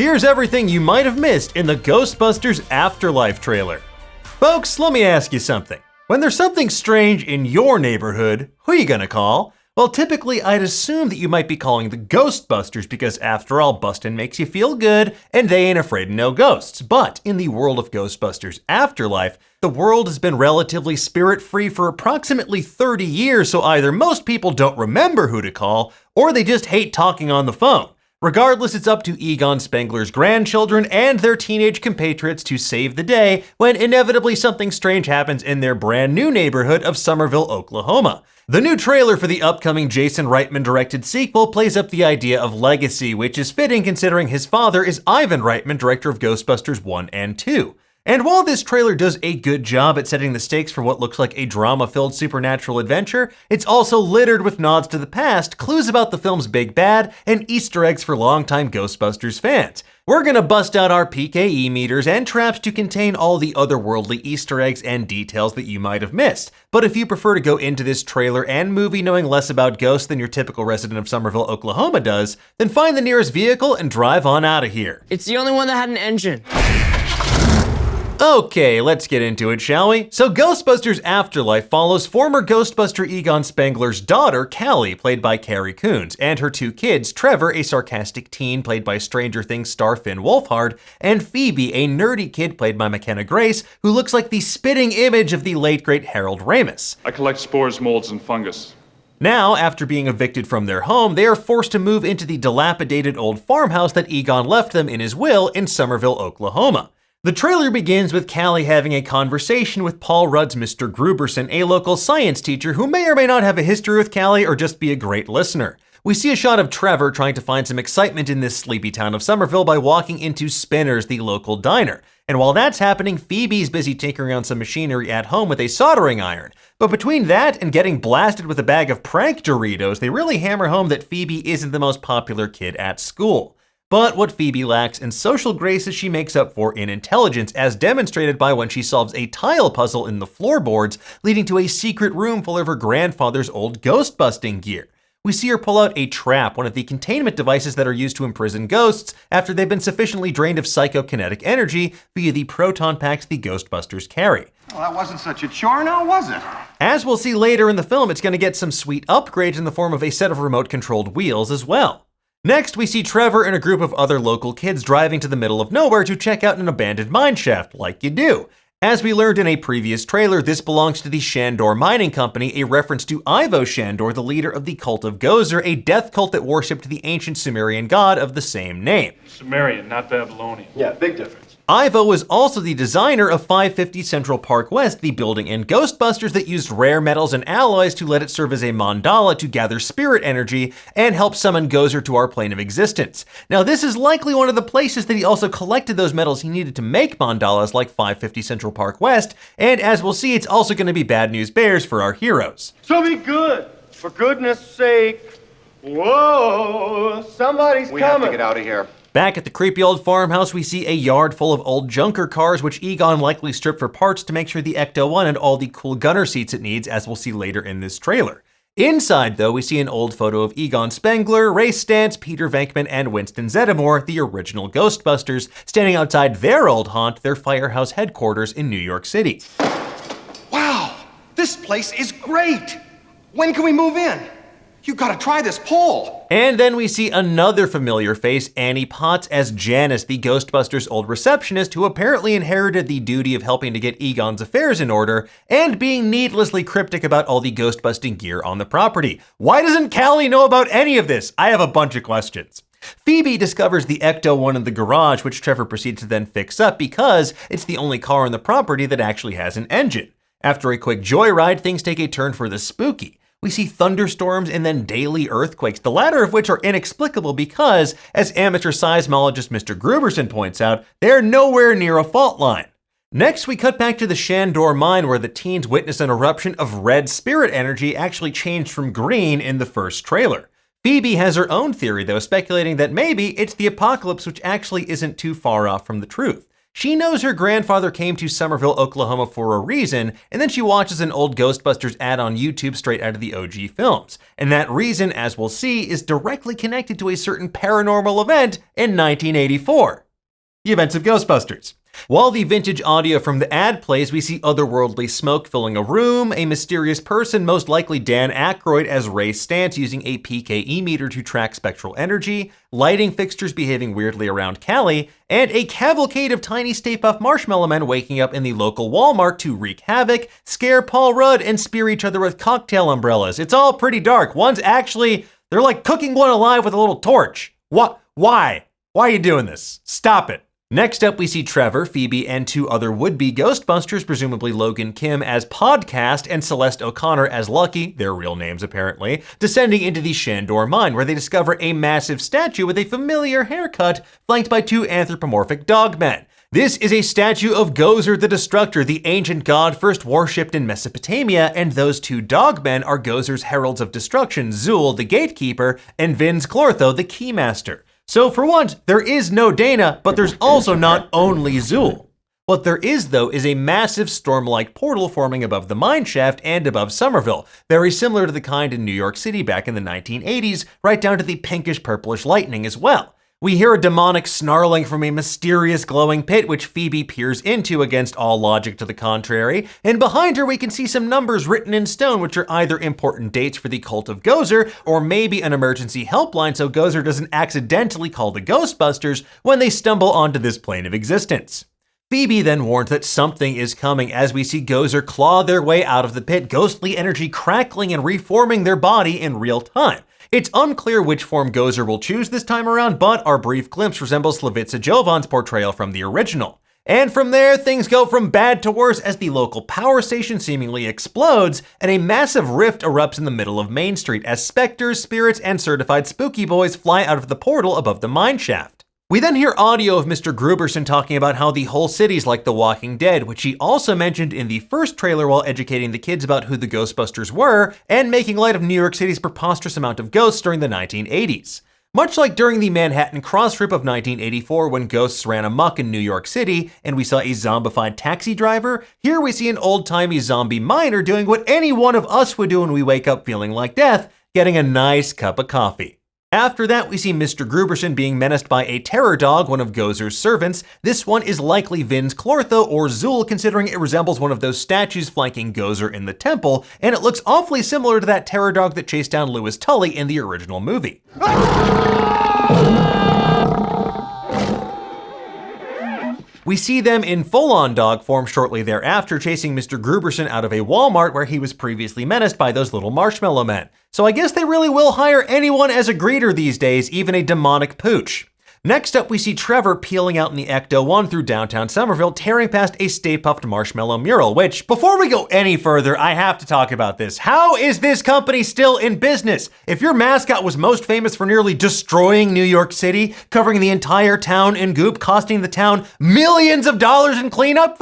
Here's everything you might have missed in the Ghostbusters Afterlife trailer. Folks, let me ask you something. When there's something strange in your neighborhood, who are you gonna call? Well, typically I'd assume that you might be calling the Ghostbusters because after all, bustin' makes you feel good and they ain't afraid of no ghosts. But in the world of Ghostbusters Afterlife, the world has been relatively spirit-free for approximately 30 years, so either most people don't remember who to call or they just hate talking on the phone. Regardless, it's up to Egon Spengler's grandchildren and their teenage compatriots to save the day when inevitably something strange happens in their brand new neighborhood of Summerville, Oklahoma. The new trailer for the upcoming Jason Reitman-directed sequel plays up the idea of legacy, which is fitting considering his father is Ivan Reitman, director of Ghostbusters 1 and 2. And while this trailer does a good job at setting the stakes for what looks like a drama-filled supernatural adventure, it's also littered with nods to the past, clues about the film's big bad, and Easter eggs for longtime Ghostbusters fans. We're gonna bust out our PKE meters and traps to contain all the otherworldly Easter eggs and details that you might have missed. But if you prefer to go into this trailer and movie knowing less about ghosts than your typical resident of Summerville, Oklahoma does, then find the nearest vehicle and drive on out of here. It's the only one that had an engine. Okay, let's get into it, shall we? So Ghostbusters Afterlife follows former Ghostbuster Egon Spengler's daughter, Callie, played by Carrie Coons, and her two kids, Trevor, a sarcastic teen played by Stranger Things star Finn Wolfhard, and Phoebe, a nerdy kid played by McKenna Grace, who looks like the spitting image of the late great Harold Ramis. I collect spores, molds, and fungus. Now, after being evicted from their home, they are forced to move into the dilapidated old farmhouse that Egon left them in his will in Summerville, Oklahoma. The trailer begins with Callie having a conversation with Paul Rudd's Mr. Gruberson, a local science teacher who may or may not have a history with Callie or just be a great listener. We see a shot of Trevor trying to find some excitement in this sleepy town of Summerville by walking into Spinner's, the local diner. And while that's happening, Phoebe's busy tinkering on some machinery at home with a soldering iron. But between that and getting blasted with a bag of prank Doritos, they really hammer home that Phoebe isn't the most popular kid at school. But what Phoebe lacks in social graces, she makes up for in intelligence, as demonstrated by when she solves a tile puzzle in the floorboards, leading to a secret room full of her grandfather's old ghost-busting gear. We see her pull out a trap, one of the containment devices that are used to imprison ghosts after they've been sufficiently drained of psychokinetic energy via the proton packs the Ghostbusters carry. Well, that wasn't such a chore now, was it? As we'll see later in the film, it's going to get some sweet upgrades in the form of a set of remote-controlled wheels as well. Next, we see Trevor and a group of other local kids driving to the middle of nowhere to check out an abandoned mine shaft, like you do. As we learned in a previous trailer, this belongs to the Shandor Mining Company, a reference to Ivo Shandor, the leader of the cult of Gozer, a death cult that worshipped the ancient Sumerian god of the same name. Sumerian, not Babylonian. Yeah, big difference. Ivo was also the designer of 550 Central Park West, the building in Ghostbusters that used rare metals and alloys to let it serve as a mandala to gather spirit energy and help summon Gozer to our plane of existence. Now, this is likely one of the places that he also collected those metals he needed to make mandalas like 550 Central Park West, and as we'll see, it's also going to be bad news bears for our heroes. So be good, for goodness sake. Whoa, somebody's We coming. have to get out of here. Back at the creepy old farmhouse, we see a yard full of old junker cars, which Egon likely stripped for parts to make sure the Ecto-1 had all the cool gunner seats it needs, as we'll see later in this trailer. Inside, though, we see an old photo of Egon Spengler, Ray Stantz, Peter Venkman, and Winston Zeddemore, the original Ghostbusters, standing outside their old haunt, their firehouse headquarters in New York City. Wow, this place is great. When can we move in? You gotta try this pole. And then we see another familiar face, Annie Potts as Janice, the Ghostbusters' old receptionist who apparently inherited the duty of helping to get Egon's affairs in order and being needlessly cryptic about all the ghost-busting gear on the property. Why doesn't Callie know about any of this? I have a bunch of questions. Phoebe discovers the Ecto-1 in the garage, which Trevor proceeds to then fix up because it's the only car on the property that actually has an engine. After a quick joyride, things take a turn for the spooky. We see thunderstorms and then daily earthquakes, the latter of which are inexplicable because, as amateur seismologist Mr. Gruberson points out, they're nowhere near a fault line. Next, we cut back to the Shandor mine where the teens witness an eruption of red spirit energy actually changed from green in the first trailer. Phoebe has her own theory, though, speculating that maybe it's the apocalypse, which actually isn't too far off from the truth. She knows her grandfather came to Summerville, Oklahoma for a reason, and then she watches an old Ghostbusters ad on YouTube straight out of the OG films. And that reason, as we'll see, is directly connected to a certain paranormal event in 1984. The events of Ghostbusters. While the vintage audio from the ad plays, we see otherworldly smoke filling a room, a mysterious person, most likely Dan Aykroyd as Ray Stantz using a PKE meter to track spectral energy, lighting fixtures behaving weirdly around Callie, and a cavalcade of tiny Stay Puft Marshmallow Men waking up in the local Walmart to wreak havoc, scare Paul Rudd, and spear each other with cocktail umbrellas. It's all pretty dark. They're like cooking one alive with a little torch. What? Why? Why are you doing this? Stop it. Next up, we see Trevor, Phoebe, and two other would-be Ghostbusters, presumably Logan Kim as Podcast and Celeste O'Connor as Lucky, their real names apparently, descending into the Shandor mine, where they discover a massive statue with a familiar haircut, flanked by two anthropomorphic dogmen. This is a statue of Gozer the Destructor, the ancient god first worshipped in Mesopotamia, and those two dogmen are Gozer's heralds of destruction, Zul, the gatekeeper, and Vinz Clortho, the keymaster. So for once, there is no Dana, but there's also not only Zul. What there is, though, is a massive storm-like portal forming above the mine shaft and above Summerville, very similar to the kind in New York City back in the 1980s, right down to the pinkish-purplish lightning as well. We hear a demonic snarling from a mysterious glowing pit which Phoebe peers into against all logic to the contrary, and behind her we can see some numbers written in stone which are either important dates for the cult of Gozer, or maybe an emergency helpline so Gozer doesn't accidentally call the Ghostbusters when they stumble onto this plane of existence. Phoebe then warns that something is coming as we see Gozer claw their way out of the pit, ghostly energy crackling and reforming their body in real time. It's unclear which form Gozer will choose this time around, but our brief glimpse resembles Slavitsa Jovan's portrayal from the original. And from there, things go from bad to worse as the local power station seemingly explodes, and a massive rift erupts in the middle of Main Street as specters, spirits, and certified spooky boys fly out of the portal above the mine shaft. We then hear audio of Mr. Gruberson talking about how the whole city's like The Walking Dead, which he also mentioned in the first trailer while educating the kids about who the Ghostbusters were, and making light of New York City's preposterous amount of ghosts during the 1980s. Much like during the Manhattan Cross Rip of 1984 when ghosts ran amok in New York City and we saw a zombified taxi driver, here we see an old-timey zombie miner doing what any one of us would do when we wake up feeling like death, getting a nice cup of coffee. After that, we see Mr. Gruberson being menaced by a terror dog, one of Gozer's servants. This one is likely Vinz Clortho or Zul, considering it resembles one of those statues flanking Gozer in the temple, and it looks awfully similar to that terror dog that chased down Louis Tully in the original movie. We see them in full-on dog form shortly thereafter, chasing Mr. Gruberson out of a Walmart where he was previously menaced by those little marshmallow men. So I guess they really will hire anyone as a greeter these days, even a demonic pooch. Next up, we see Trevor peeling out in the Ecto-1 through downtown Somerville, tearing past a Stay Puft Marshmallow mural, which, before we go any further, I have to talk about this. How is this company still in business? If your mascot was most famous for nearly destroying New York City, covering the entire town in goop, costing the town millions of dollars in cleanup,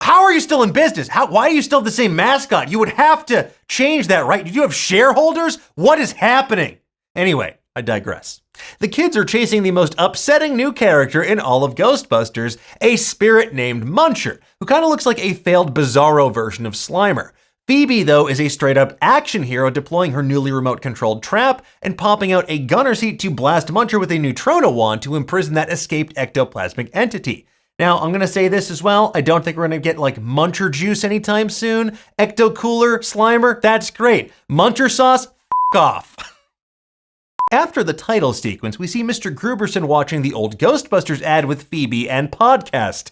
how are you still in business? Why are you still the same mascot? You would have to change that, right? Did you have shareholders? What is happening? Anyway, I digress. The kids are chasing the most upsetting new character in all of Ghostbusters, a spirit named Muncher, who kind of looks like a failed Bizarro version of Slimer. Phoebe, though, is a straight-up action hero, deploying her newly remote-controlled trap and popping out a gunner seat to blast Muncher with a neutrino wand to imprison that escaped ectoplasmic entity. Now, I'm gonna say this as well, I don't think we're gonna get like Muncher juice anytime soon. Ecto Cooler, Slimer, that's great. Muncher sauce, f*** off. After the title sequence, we see Mr. Gruberson watching the old Ghostbusters ad with Phoebe and Podcast.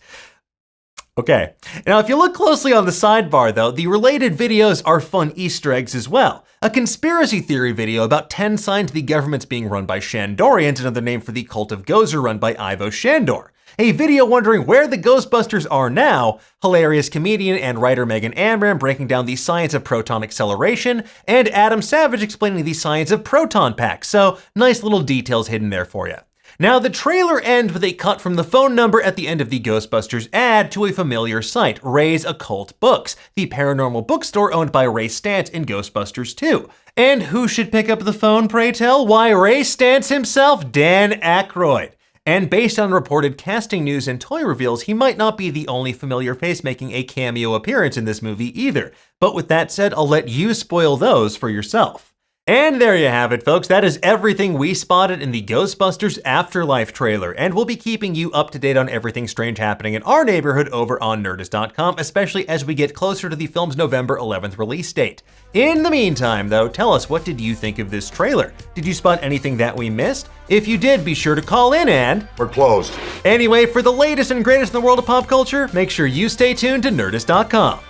Okay, now if you look closely on the sidebar though, the related videos are fun Easter eggs as well. A conspiracy theory video about 10 signs the government's being run by Shandorians, another name for the cult of Gozer run by Ivo Shandor. A video wondering where the Ghostbusters are now, hilarious comedian and writer Megan Amram breaking down the science of proton acceleration, and Adam Savage explaining the science of proton packs, so nice little details hidden there for you. Now, the trailer ends with a cut from the phone number at the end of the Ghostbusters ad to a familiar site, Ray's Occult Books, the paranormal bookstore owned by Ray Stantz in Ghostbusters 2. And who should pick up the phone, pray tell? Why, Ray Stantz himself, Dan Aykroyd. And based on reported casting news and toy reveals, he might not be the only familiar face making a cameo appearance in this movie either. But with that said, I'll let you spoil those for yourself. And there you have it, folks. That is everything we spotted in the Ghostbusters Afterlife trailer, and we'll be keeping you up to date on everything strange happening in our neighborhood over on Nerdist.com, especially as we get closer to the film's November 11th release date. In the meantime, though, tell us, what did you think of this trailer? Did you spot anything that we missed? If you did, be sure to call in and... We're closed. Anyway, for the latest and greatest in the world of pop culture, make sure you stay tuned to Nerdist.com.